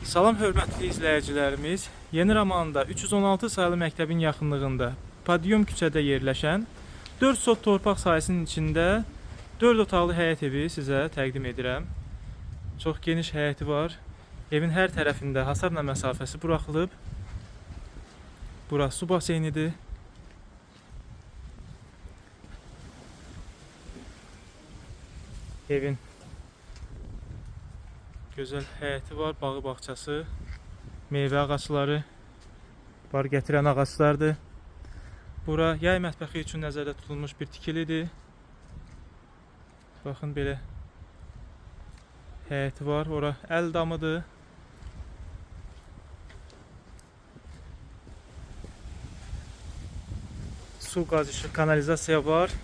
Salam hörmətli izləyicilərimiz. Yeni Ramanda 316 sayılı məktəbin yaxınlığında Podium küçədə yerləşən 4 sot torpaq sahəsinin içində 4 otaqlı həyət evi sizə təqdim edirəm. Çox geniş həyəti var. Evin hər tərəfində hasarla məsafəsi buraxılıb. Burası su baseynidir. Evin gözəl həyəti var, bağı bağçası, meyvə ağacları, bar gətirən ağaclardır. Bura yay mətbəxi üçün nəzərdə tutulmuş bir tikilidir. Baxın belə həyəti var, ora əl damıdır. Su, qaz, işıq, kanalizasiya var.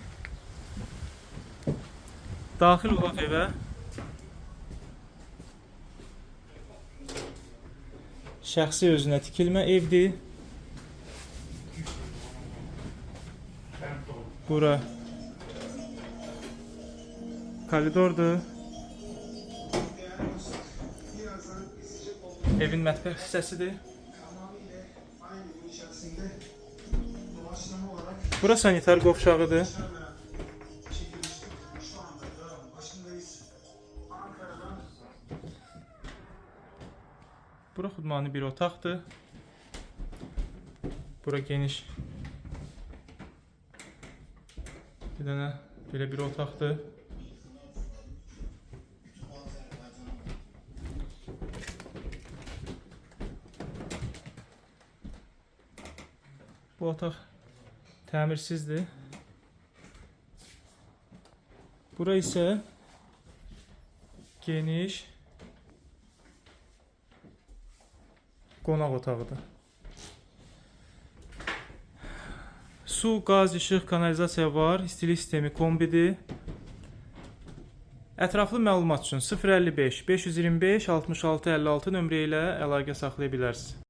Daxil olaq evə. Şəxsi özünə tikilmə evdir. Bura koridordur. Evin mətbəx hissəsidir. Bura sanitar qovşağıdır. Bura xudmani bir otaqdır. Bura geniş bir dənə belə bir otaqdır. Bu otaq təmirsizdir. Bura isə geniş qonaq otağıdır. Su, qaz, işıq, kanalizasiya var. İstilik sistemi kombidir. Ətraflı məlumat üçün 055 525 66 56 nömrə ilə əlaqə saxlaya bilərsiniz.